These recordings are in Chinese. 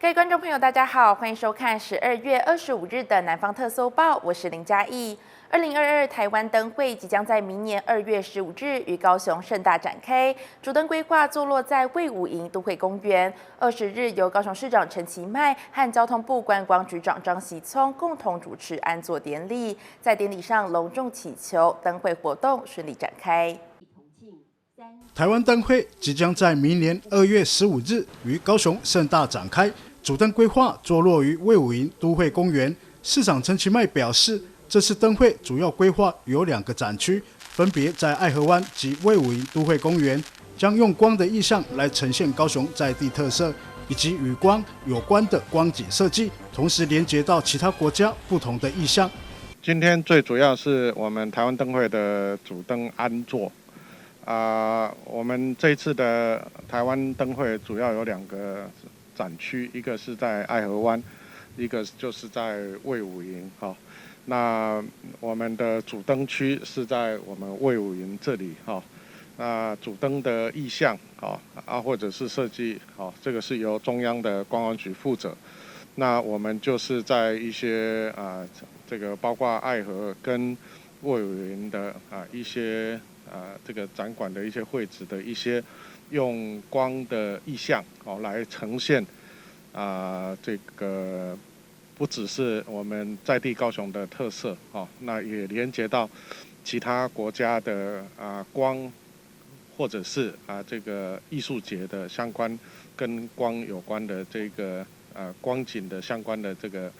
各位观众朋友，大家好，欢迎收看12月25日的南方特搜报，我是林嘉义。2022台湾灯会即将在明年2月15日于高雄盛大展开，主灯规划坐落在卫武营都会公园。20日由高雄市长陈其迈和交通部观光局长张锡聪共同主持安座典礼，在典礼上隆重祈求灯会活动顺利展开。台湾灯会即将在明年2月15日于高雄盛大展开，主灯规划坐落于卫武营都会公园。市长陈其迈表示，这次灯会主要规划有2个展区，分别在爱河湾及卫武营都会公园，将用光的意象来呈现高雄在地特色，以及与光有关的光景设计，同时连接到其他国家不同的意象。今天最主要是我们台湾灯会的主灯安座。我们这一次的台湾灯会主要有2个展区，一个是在爱河湾，一个就是在卫武营。那我们的主灯区是在我们卫武营这里。那主灯的意象或者是设计，这个是由中央的观光局负责。那我们就是在一些这个包括爱河跟卫武营的一些这个展馆的一些绘制的一些用光的意象来呈现这个不只是我们在地高雄的特色那也连接到其他国家的光或者是这个艺术节的相关跟光有关的这个光景的相关的这个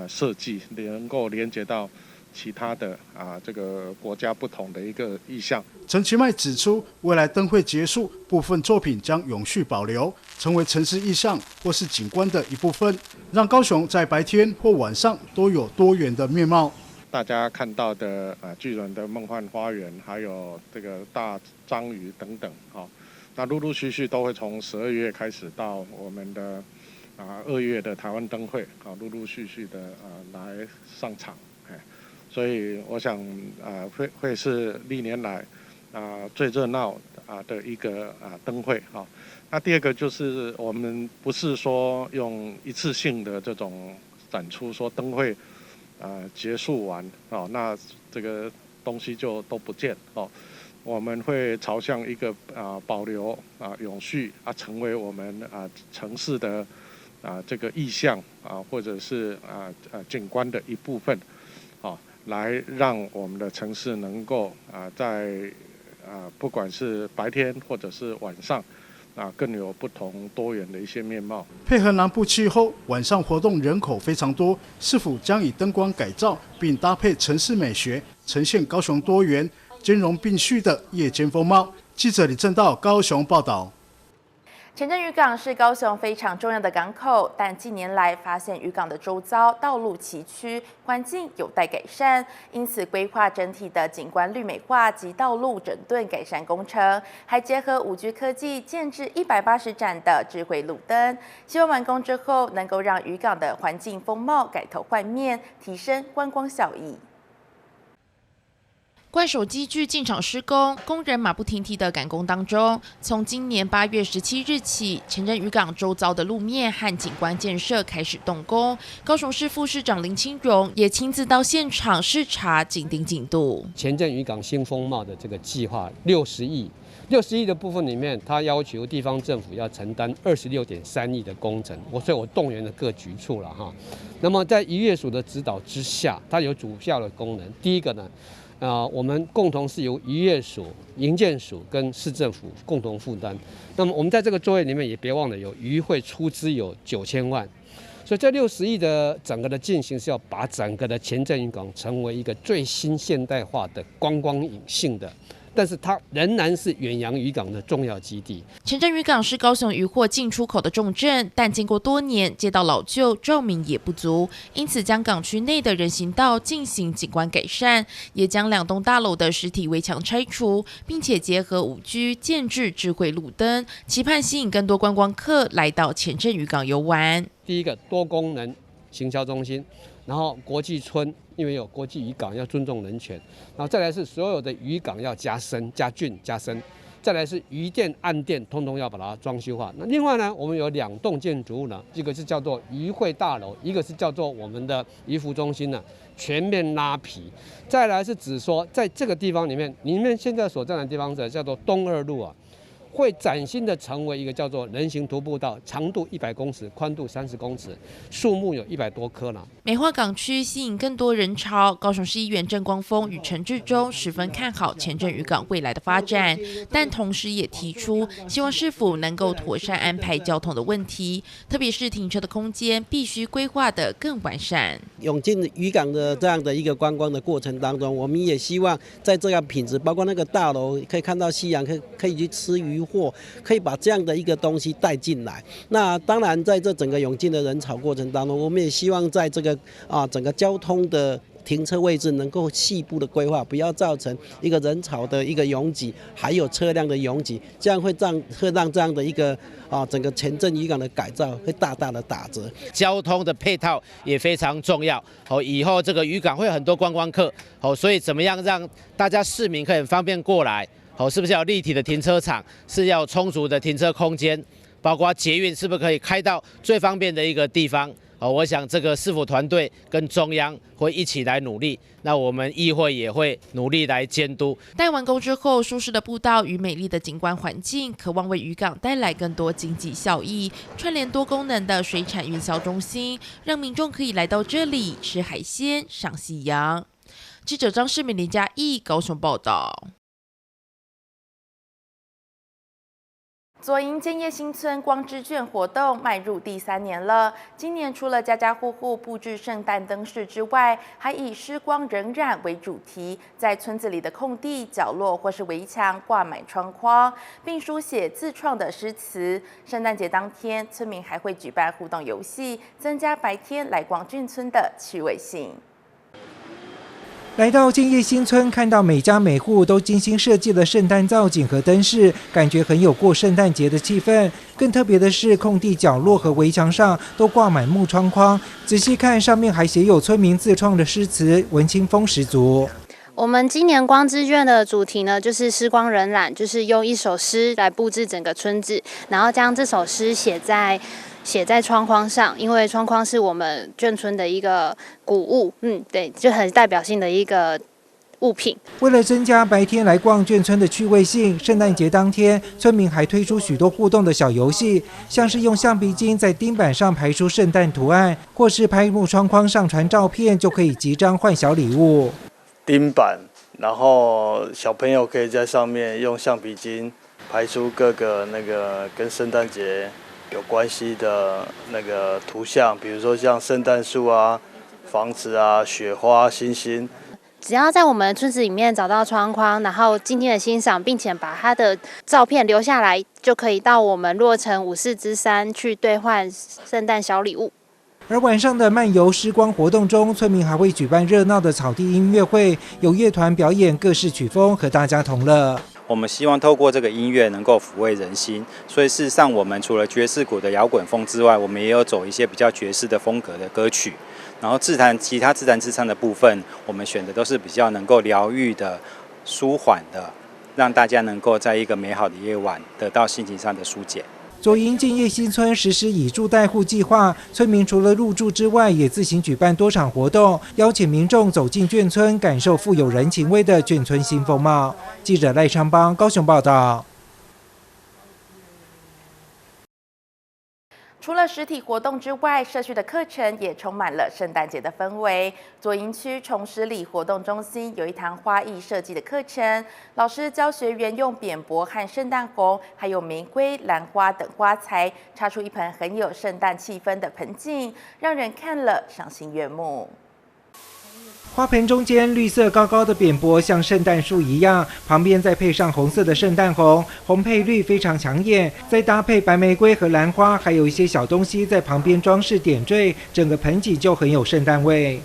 设计，能够连接到其他的这个国家不同的一个意象。陈其迈指出，未来灯会结束，部分作品将永续保留，成为城市意象或是景观的一部分，让高雄在白天或晚上都有多元的面貌。大家看到的巨人的梦幻花园，还有这个大章鱼等等那陆陆续续都会从12月开始到我们的2月的台湾灯会陆陆续续的来上场。所以我想会是历年来最热闹的一个灯会。那第2个就是我们不是说用一次性的这种展出，说灯会结束完那这个东西就都不见我们会朝向一个保留永续成为我们城市的这个意象或者是景观的一部分来让我们的城市能够在不管是白天或者是晚上更有不同多元的一些面貌。配合南部气候，晚上活动人口非常多，是否将以灯光改造并搭配城市美学，呈现高雄多元兼容并蓄的夜间风貌？记者李正道高雄报道。前镇渔港是高雄非常重要的港口，但近年来发现渔港的周遭道路崎岖，环境有待改善，因此规划整体的景观绿美化及道路整顿改善工程，还结合5G 科技建置180盏的智慧路灯，希望完工之后能够让渔港的环境风貌改头换面，提升观光效益。怪手机具进场施工，工人马不停蹄的赶工当中。从今年8月17日起，前镇渔港周遭的路面和景观建设开始动工。高雄市副市长林清荣也亲自到现场视察，紧盯进度。前镇渔港新风貌的这个计划60亿的部分里面，他要求地方政府要承担26.3亿的工程，所以我动员了各局处了那么在渔业署的指导之下，它有主要的功能。第一个呢。我们共同是由渔业署、营建署跟市政府共同负担。那么我们在这个作业里面也别忘了有渔会出资有9000万，所以这60亿的整个的进行是要把整个的前镇渔港成为一个最新现代化的观光引性的。但是它仍然是远洋渔港的重要基地。前镇渔港是高雄渔货进出口的重镇，但经过多年街道老旧，照明也不足，因此将港区内的人行道进行景观改善，也将2栋大楼的实体围墙拆除，并且结合5G 建置智慧路灯，期盼吸引更多观光客来到前镇渔港游玩。第一个多功能行销中心，然后国际村，因为有国际渔港要尊重人权，然后再来是所有的渔港要加深、加浚、加深，再来是渔店、岸店，通通要把它装修化。那另外呢，我们有2栋建筑物呢，一个是叫做渔会大楼，一个是叫做我们的渔服中心呢，全面拉皮。再来是指说，在这个地方里面现在所在的地方是叫做东2路啊。会崭新的成为一个叫做人行徒步道，长度100公尺，宽度30公尺，树木有100多棵了。美化港区吸引更多人潮，高雄市议员郑光丰与陈志忠十分看好前镇渔港未来的发展，但同时也提出希望市府能够妥善安排交通的问题，特别是停车的空间必须规划得更完善。涌进渔港的这样的一个观光的过程当中，我们也希望在这样品质，包括那个大楼可以看到夕阳，可以去吃渔货，可以把这样的一个东西带进来。那当然，在这整个涌进的人潮过程当中，我们也希望在这个整个交通的停车位置能够细部的规划，不要造成一个人潮的一个拥挤，还有车辆的拥挤，这样会让这样的一个整个前镇渔港的改造会大大的打折。交通的配套也非常重要。以后这个渔港会有很多观光客，所以怎么样让大家市民可以很方便过来？是不是要有立体的停车场？是要有充足的停车空间？包括捷运是不是可以开到最方便的一个地方？我想这个市府团队跟中央会一起来努力，那我们议会也会努力来监督。待完工之后，舒适的步道与美丽的景观环境，渴望为渔港带来更多经济效益，串联多功能的水产运销中心，让民众可以来到这里吃海鲜、赏夕阳。记者张世敏、林嘉义高雄报道。左营建业新村光之卷活动迈入第3年了。今年除了家家户户布置圣诞灯饰之外，还以诗光荏苒为主题，在村子里的空地、角落或是围墙挂满窗框，并书写自创的诗词。圣诞节当天，村民还会举办互动游戏，增加白天来逛眷村的趣味性。来到建业新村，看到每家每户都精心设计了圣诞造景和灯饰，感觉很有过圣诞节的气氛。更特别的是，空地角落和围墙上都挂满木窗框，仔细看上面还写有村民自创的诗词，文青风十足。我们今年光之卷的主题呢，就是诗光荏苒，就是用一首诗来布置整个村子，然后将这首诗写在窗框上，因为窗框是我们眷村的一个古物，对，就很代表性的一个物品。为了增加白天来逛眷村的趣味性，圣诞节当天，村民还推出许多互动的小游戏，像是用橡皮筋在钉板上排出圣诞图案，或是拍木窗框上传照片，就可以集章换小礼物。钉板，然后小朋友可以在上面用橡皮筋排出各个那个跟圣诞节有关系的那个图像，比如说像圣诞树啊、房子啊、雪花、星星。只要在我们村子里面找到窗框，然后静静的欣赏，并且把它的照片留下来，就可以到我们洛城54之3去兑换圣诞小礼物。而晚上的漫游诗光活动中，村民还会举办热闹的草地音乐会，有乐团表演各式曲风，和大家同乐。我们希望透过这个音乐能够抚慰人心，所以事实上我们除了爵士鼓的摇滚风之外，我们也有走一些比较爵士的风格的歌曲。然后其他自弹自唱的部分，我们选的都是比较能够疗愈的、舒缓的，让大家能够在一个美好的夜晚得到心情上的疏解。左营建业新村实施以住代护计划，村民除了入住之外，也自行举办多场活动，邀请民众走进眷村，感受富有人情味的眷村新风貌。记者赖昌邦高雄报道。除了实体活动之外，社区的课程也充满了圣诞节的氛围。左营区崇实里活动中心有一堂花艺设计的课程，老师教学员用扁柏和圣诞红，还有玫瑰、兰花等花材，插出一盆很有圣诞气氛的盆景，让人看了赏心悦目。花盆中间绿色高高的扁柏像圣诞树一样，旁边再配上红色的圣诞红，红配绿非常抢眼，再搭配白玫瑰和兰花，还有一些小东西在旁边装饰点缀，整个盆景就很有圣诞味。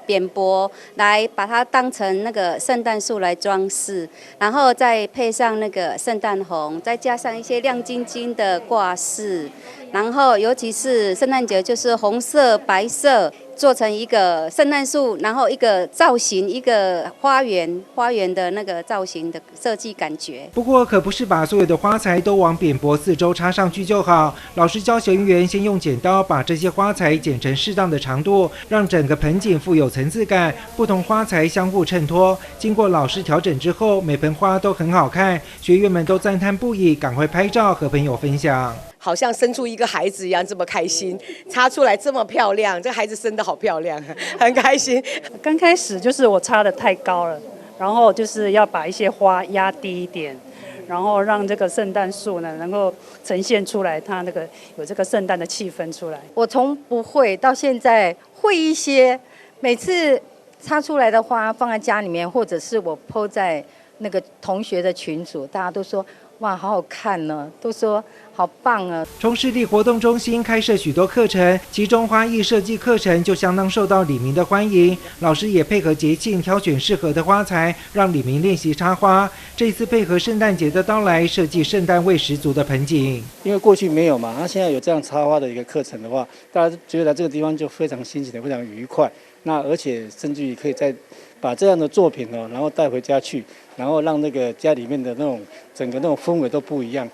扁柏来把它当成那个圣诞树来装饰，然后再配上那个圣诞红，再加上一些亮晶晶的挂饰，然后尤其是圣诞节就是红色、白色做成一个圣诞树，然后一个造型，一个花园的那个造型的设计感觉。不过可不是把所有的花材都往扁柏四周插上去就好，老师教学员先用剪刀把这些花材剪成适当的长度，让整个盆景富有层次感，不同花材相互衬托。经过老师调整之后，每盆花都很好看，学员们都赞叹不已，赶快拍照和朋友分享。好像生出一个孩子一样，这么开心，插出来这么漂亮，这孩子生得好漂亮，很开心。刚开始就是我插得太高了，然后就是要把一些花压低一点，然后让这个圣诞树呢能够呈现出来，它那个有这个圣诞的气氛出来。我从不会到现在会一些，每次插出来的花放在家里面，或者是我 po 在那个同学的群组，大家都说哇好好看呢，都说好棒啊！从市立活动中心开设许多课程，其中花艺设计课程就相当受到里民的欢迎。老师也配合节庆挑选适合的花材，让里民练习插花。这次配合圣诞节的到来，设计圣诞味十足的盆景。因为过去没有嘛，那现在有这样插花的一个课程的话，大家觉得来这个地方就非常心情的非常愉快。那而且甚至于可以再把这样的作品然后带回家去，然后让那个家里面的那种整个那种氛围都不一样。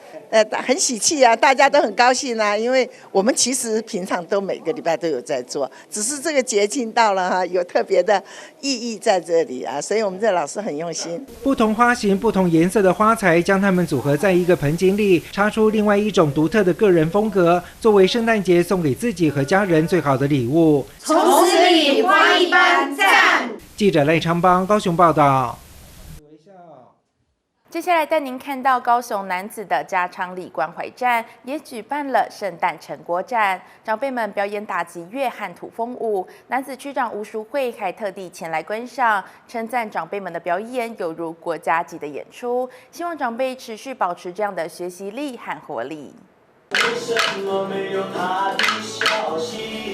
很喜气啊，大家都很高兴啊，因为我们其实平常都每个礼拜都有在做，只是这个节庆到了哈，有特别的意义在这里啊，所以我们这老师很用心。不同花型、不同颜色的花材，将它们组合在一个盆景里，插出另外一种独特的个人风格，作为圣诞节送给自己和家人最好的礼物。从此里花一般赞。记者赖昌邦高雄报道。接下来带您看到高雄男子的家昌里关怀站也举办了圣诞成果展，长辈们表演打击乐和土风舞，男子区长吴淑慧还特地前来观赏，称赞长辈们的表演犹如国家级的演出，希望长辈持续保持这样的学习力和活力。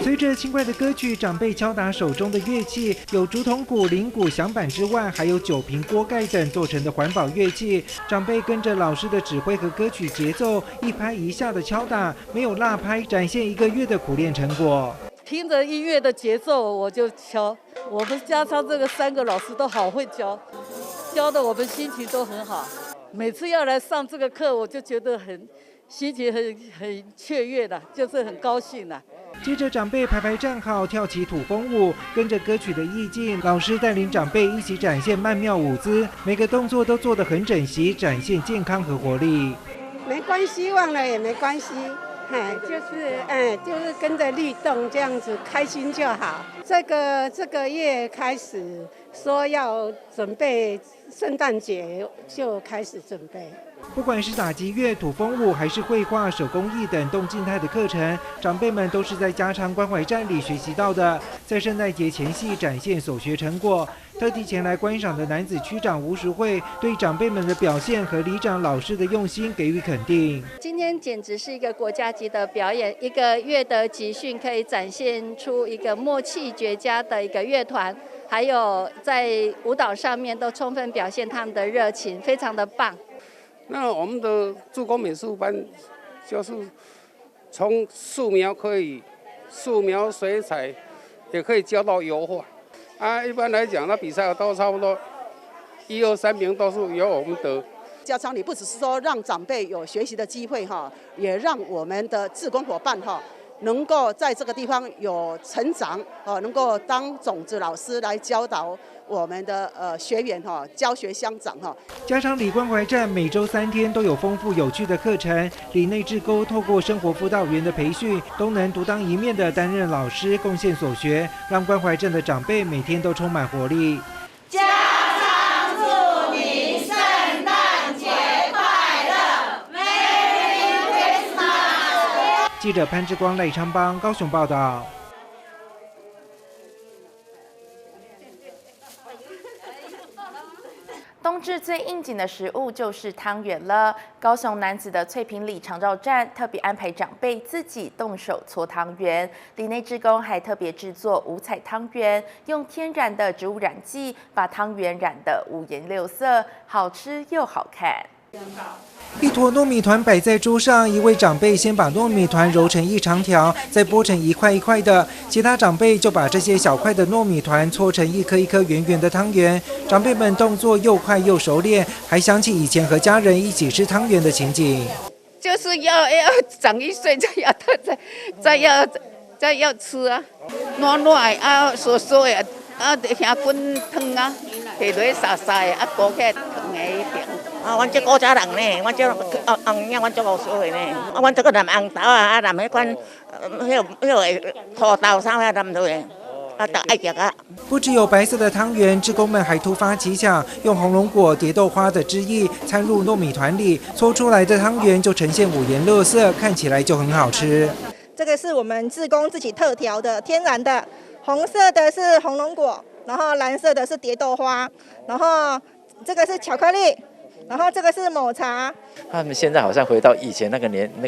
随着轻快的歌曲，长辈敲打手中的乐器，有竹筒鼓、铃鼓、响板之外，还有酒瓶、锅盖等做成的环保乐器。长辈跟着老师的指挥和歌曲节奏，一拍一下的敲打，没有落拍，展现1个月的苦练成果。听着音乐的节奏，我就敲。我们家昌这个3个老师都好会教，教的我们心情都很好。每次要来上这个课，我就觉得心情很雀跃的，就是很高兴的。接着长辈排站好，跳起土风舞，跟着歌曲的意境，老师带领长辈一起展现曼妙舞姿，每个动作都做得很整齐，展现健康和活力。没关系，忘了也没关系，就是跟着律动这样子，开心就好。这个月开始说要准备圣诞节，就开始准备。不管是打击乐、土风舞，还是绘画、手工艺等动静态的课程，长辈们都是在家昌关怀站里学习到的，在圣诞节前夕展现所学成果。特地前来观赏的男子区长吴淑慧对长辈们的表现和里长老师的用心给予肯定。今天简直是一个国家级的表演，1个月的集训可以展现出一个默契绝佳的一个乐团，还有在舞蹈上面都充分表现他们的热情，非常的棒。那我们的助工美术班就是从素描水彩，也可以教到油画。一般来讲，那比赛都差不多1、2、3名都是由我们得。家昌里不只是说让长辈有学习的机会也让我们的志工伙伴能够在这个地方有成长能够当种子老师来教导我们的学员教学相长家昌里关怀站每周3天都有丰富有趣的课程，里内志工透过生活辅导员的培训，都能独当一面的担任老师，贡献所学，让关怀站的长辈每天都充满活力。家昌祝您圣诞节快乐 ，Merry Christmas！ 记者潘志光、赖昌邦高雄报道。冬至最应景的食物就是汤圆了。高雄男子的翠屏里长照站特别安排长辈自己动手搓汤圆，里内志工还特别制作五彩汤圆，用天然的植物染剂把汤圆染得5颜6色，好吃又好看。一坨糯米团摆在桌上，一位长辈先把糯米团揉成一长条，再剥成一块一块的。其他长辈就把这些小块的糯米团搓成一颗一颗圆圆的汤圆。长辈们动作又快又熟练，还想起以前和家人一起吃汤圆的情景。就是要长1岁再要吃啊，暖啊，酥酥的啊，遐滚汤啊，下落沙沙的啊，裹起来烫的一点。阮这古早人呢，阮这红娘，阮足无所谓呢。阮这个南红豆啊，南迄款，迄个土豆啥啊，南落的，啊，都爱食啊。不只有白色的汤圆，志工们还突发奇想，用红龙果、蝶豆花的汁液掺入糯米团里，搓出来的汤圆就呈现5颜6色，看起来就很好吃。这个是我们志工自己特调的，天然的，红色的是红龙果，然后蓝色的是蝶豆花，然后这个是巧克力。然后这个是抹茶。他们现在好像回到以前那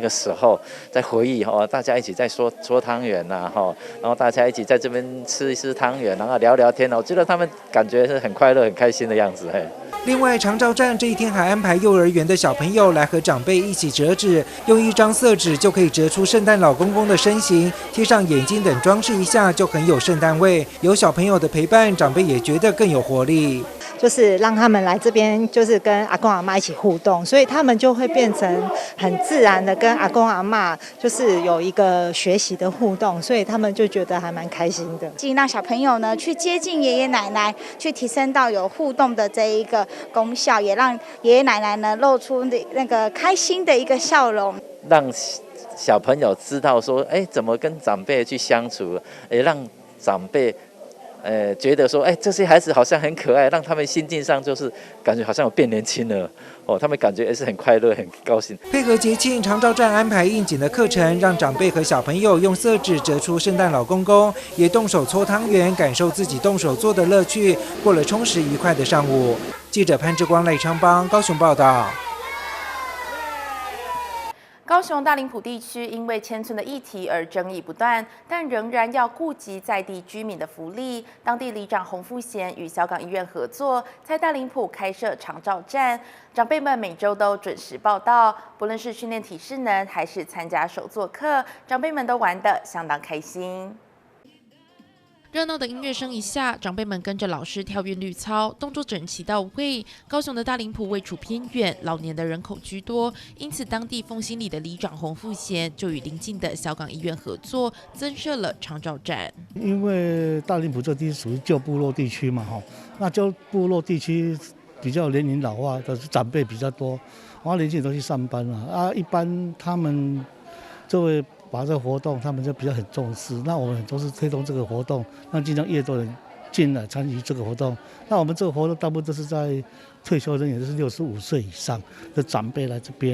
个时候，在回忆大家一起在说汤圆呐然后大家一起在这边吃一吃汤圆，然后聊聊天我觉得他们感觉是很快乐、很开心的样子。另外，长照站这一天还安排幼儿园的小朋友来和长辈一起折纸，用一张色纸就可以折出圣诞老公公的身形，贴上眼睛等装饰一下，就很有圣诞味。有小朋友的陪伴，长辈也觉得更有活力。就是让他们来这边，就是跟阿公阿嬷一起互动，所以他们就会变成很自然的跟阿公阿嬷就是有一个学习的互动，所以他们就觉得还蛮开心的。让小朋友呢去接近爷爷奶奶，去提升到有互动的这一个功效，也让爷爷奶奶呢露出那个开心的一个笑容，让小朋友知道说，怎么跟长辈去相处，也让长辈。觉得说，这些孩子好像很可爱，让他们心境上就是感觉好像有变年轻了他们感觉也是很快乐、很高兴。配合节庆，长照站安排应景的课程，让长辈和小朋友用色纸折出圣诞老公公，也动手搓汤圆，感受自己动手做的乐趣，过了充实愉快的上午。记者潘志光、赖昌邦高雄报道。高雄大林埔地区因为迁村的议题而争议不断，但仍然要顾及在地居民的福利。当地里长洪富贤与小港医院合作，在大林埔开设长照站，长辈们每周都准时报到。不论是训练体适能，还是参加手作课，长辈们都玩得相当开心。热闹的音乐声一下，长辈们跟着老师跳韵律操，动作整齐到位。高雄的大林埔位处偏远，老年的人口居多，因此当地凤新里的里长洪富贤就与邻近的小港医院合作，增设了长照站。因为大林埔这地属于旧部落地区嘛，那旧部落地区比较年龄老化的长辈比较多，然后年轻人都去上班了一般他们就会把这个活动，他们就比较很重视。那我们都是推动这个活动，让尽量越多人进来参与这个活动。那我们这个活动大部分都是在退休人员，就是65岁以上的长辈来这边，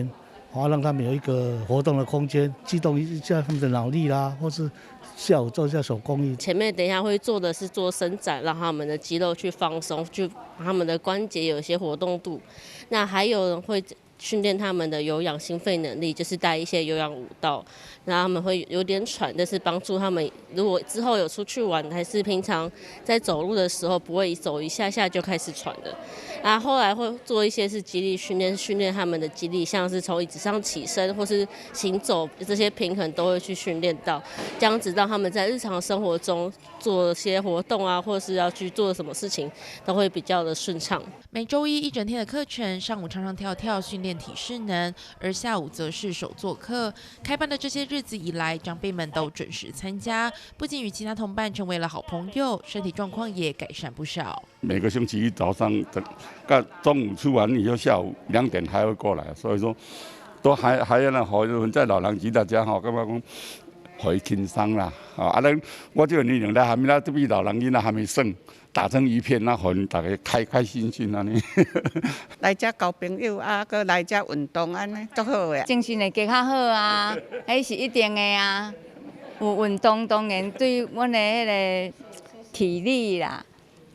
然后让他们有一个活动的空间，激动一下他们的脑力啦，或是下午做一下手工艺。前面等一下会做的是做伸展，让他们的肌肉去放松，去把他们的关节有一些活动度。那还有人会训练他们的有氧心肺能力，就是带一些有氧舞蹈，然后他们会有点喘，但是帮助他们，如果之后有出去玩，还是平常在走路的时候不会走一下下就开始喘的。然后后来会做一些是肌力训练，训练他们的肌力，像是从椅子上起身或是行走这些平衡都会去训练到，这样子让他们在日常生活中做些活动啊，或是要去做什么事情都会比较的顺畅。每周一整天的课程，上午唱唱跳跳训练体适能，而下午则是手作课。开办的这些日子以来，长辈们都准时参加，不仅与其他同伴成为了好朋友，身体状况也改善不少。每个星期一早上到中午吃完以后，下午2点还会过来，所以说都还要让好人在老人级大家感觉讲可以轻松啦。咱我这个年龄还没这比老人家还没算打成一片，那让大家开开心心安尼。来这交朋友搁来这运动安尼，足好个。精神会更较好啊，迄是一定的啊。有运动当然对阮的迄个体力啦，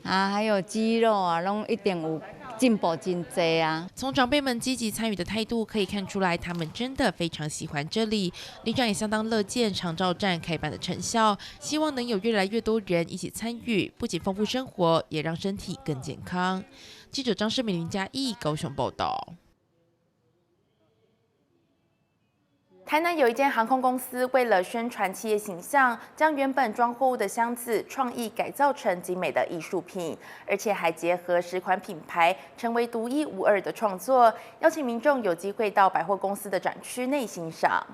还有肌肉啊，拢一定有进步真多啊！从长辈们积极参与的态度可以看出来，他们真的非常喜欢这里。里长也相当乐见长照站开办的成效，希望能有越来越多人一起参与，不仅丰富生活，也让身体更健康。记者张世美、林嘉义高雄报道。台南有一间航空公司，为了宣传企业形象，将原本装货物的箱子创意改造成精美的艺术品，而且还结合10款品牌，成为独一无二的创作。邀请民众有机会到百货公司的展区内欣赏。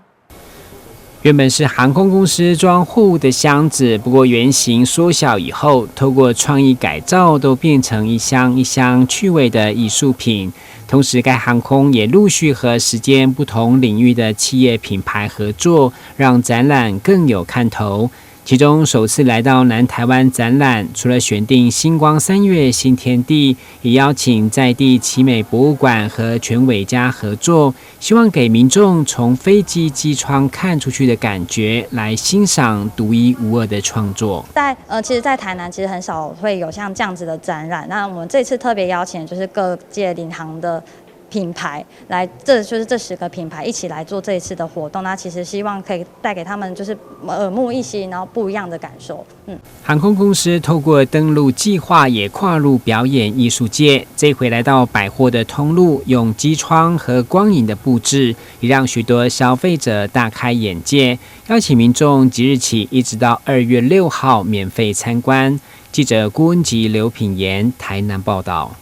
原本是航空公司装货物的箱子，不过原型缩小以后，透过创意改造，都变成一箱一箱趣味的艺术品。同时，该航空也陆续和10间不同领域的企业品牌合作，让展览更有看头。其中首次来到南台湾展览，除了选定星光3月新天地，也邀请在地奇美博物馆和全伟家合作，希望给民众从飞机机窗看出去的感觉，来欣赏独一无二的创作。其实，在台南其实很少会有像这样子的展览。那我们这次特别邀请就是各界领航的品牌来，这10个品牌一起来做这一次的活动。那其实希望可以带给他们就是耳目一新，然后不一样的感受。航空公司透过登陆计划也跨入表演艺术界，这回来到百货的通路，用机窗和光影的布置，也让许多消费者大开眼界。邀请民众即日起一直到2月6号免费参观。记者郭文吉、刘品言台南报道。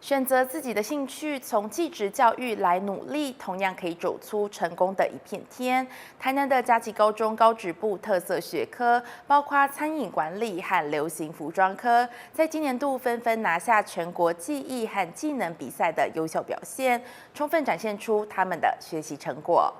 选择自己的兴趣，从技职教育来努力，同样可以走出成功的一片天。台南的嘉琪高中高职部特色学科，包括餐饮管理和流行服装科，在今年度纷纷拿下全国技艺和技能比赛的优秀表现，充分展现出他们的学习成果。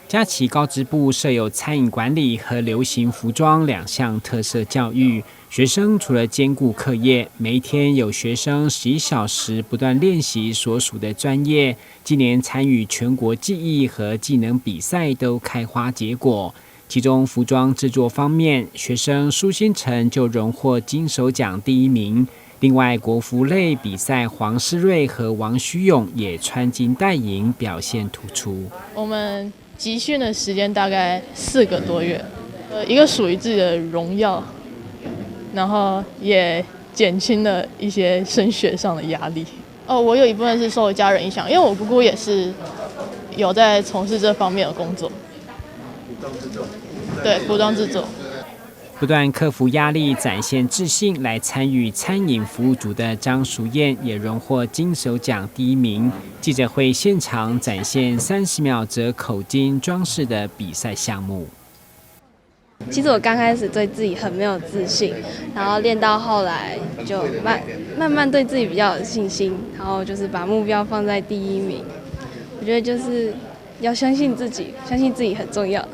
嘉琪高职部设有餐饮管理和流行服装2项特色教育，学生除了兼顾课业，每一天有学生11小时不断练习所属的专业。今年参与全国技艺和技能比赛都开花结果。其中服装制作方面，学生苏新成就荣获金手奖第1名。另外，国服类比赛黄世瑞和王虚勇也穿金戴银，表现突出。我们集训的时间大概4个多月，一个属于自己的荣耀，然后也减轻了一些升学上的压力。我有一部分是受家人影响，因为我姑姑也是有在从事这方面的工作。对，服装制作。不断克服压力，展现自信来参与餐饮服务组的张淑燕也荣获金手奖第1名。记者会现场展现30秒折口巾装饰的比赛项目。其实我刚开始对自己很没有自信，然后练到后来就慢慢对自己比较有信心，然后就是把目标放在第1名。我觉得就是要相信自己，相信自己很重要。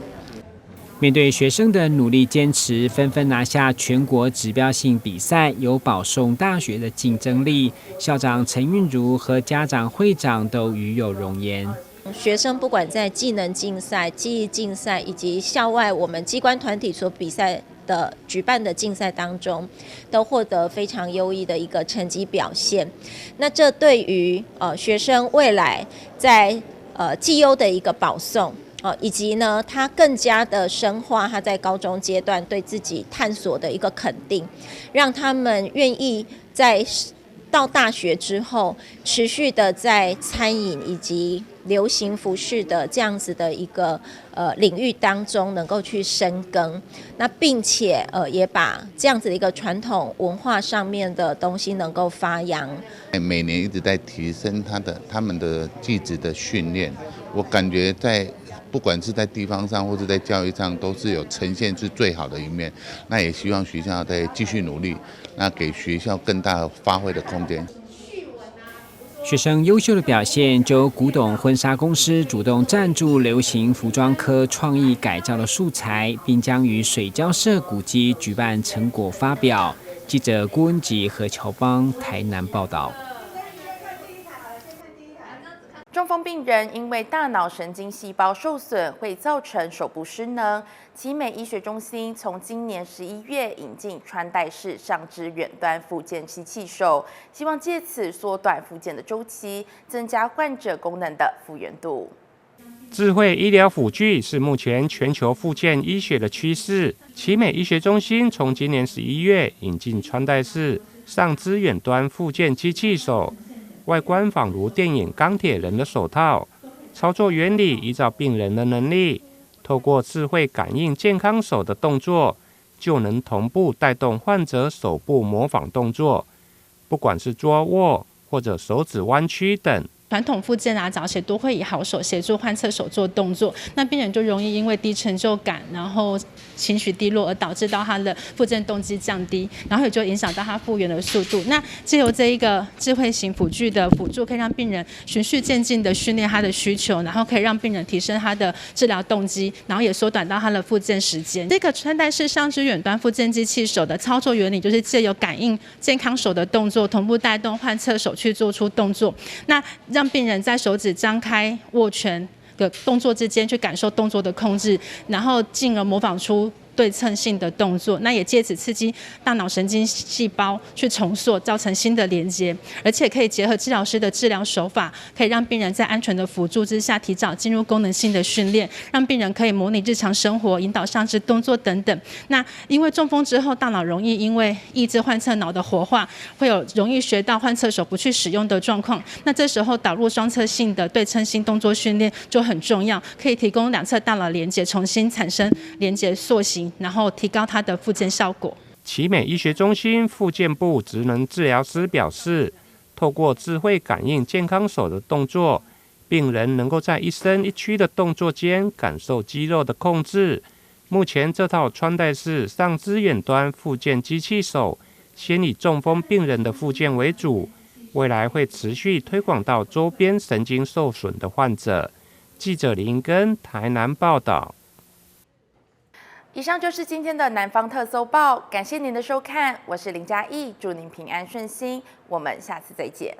面对学生的努力坚持，纷纷拿下全国指标性比赛，有保送大学的竞争力。校长陈韵如和家长会长都与有荣焉。学生不管在技能竞赛、技艺竞赛以及校外我们机关团体所比赛的举办的竞赛当中，都获得非常优异的一个成绩表现。那这对于学生未来在绩优的一个保送。以及呢，他更加的深化他在高中阶段对自己探索的一个肯定，让他们愿意在到大学之后，持续的在餐饮以及流行服饰的这样子的一个领域当中能够去深耕，那并且也把这样子的一个传统文化上面的东西能够发扬。每年一直在提升他们的技职的训练，我感觉不管是在地方上或是在教育上，都是有呈现是最好的一面。那也希望学校再继续努力，那给学校更大发挥的空间。学生优秀的表现，就古董婚纱公司主动赞助流行服装科创意改造的素材，并将于水交社古迹举办成果发表。记者郭文吉和乔邦台南报道。中风病人因为大脑神经细胞受损，会造成手部失能。奇美医学中心从今年11月引进穿戴式上肢远端复健机器手，希望借此缩短复健的周期，增加患者功能的复原度。智慧医疗辅具是目前全球复健医学的趋势。奇美医学中心从今年11月引进穿戴式上肢远端复健机器手。外观仿如电影钢铁人的手套，操作原理依照病人的能力，透过智慧感应健康手的动作，就能同步带动患者手部模仿动作，不管是捉握或者手指弯曲等。传统复健早期都会以好手协助患侧手做动作，那病人就容易因为低成就感，然后情绪低落，而导致到他的复健动机降低，然后也就影响到他复原的速度。那藉由这一个智慧型辅具的辅助，可以让病人循序渐进的训练他的需求，然后可以让病人提升他的治疗动机，然后也缩短到他的复健时间。这个穿戴式上肢远端复健机器手的操作原理，就是借由感应健康手的动作，同步带动患侧手去做出动作，那让病人在手指张开、握拳的动作之间去感受动作的控制，然后进而模仿出对称性的动作，那也借此刺激大脑神经细胞去重塑，造成新的连接，而且可以结合治疗师的治疗手法，可以让病人在安全的辅助之下提早进入功能性的训练，让病人可以模拟日常生活、引导上肢动作等等。那因为中风之后，大脑容易因为抑制患侧脑的活化，会有容易学到患侧手不去使用的状况。那这时候导入双侧性的对称性动作训练就很重要，可以提供两侧大脑连接重新产生连接塑形，然后提高它的复健效果。奇美医学中心复健部职能治疗师表示，透过智慧感应健康手的动作，病人能够在一伸一屈的动作间感受肌肉的控制。目前这套穿戴式上肢远端复健机器手，先以中风病人的复健为主，未来会持续推广到周边神经受损的患者。记者林根台南报道。以上就是今天的南方特搜报，感谢您的收看，我是林嘉义，祝您平安顺心，我们下次再见。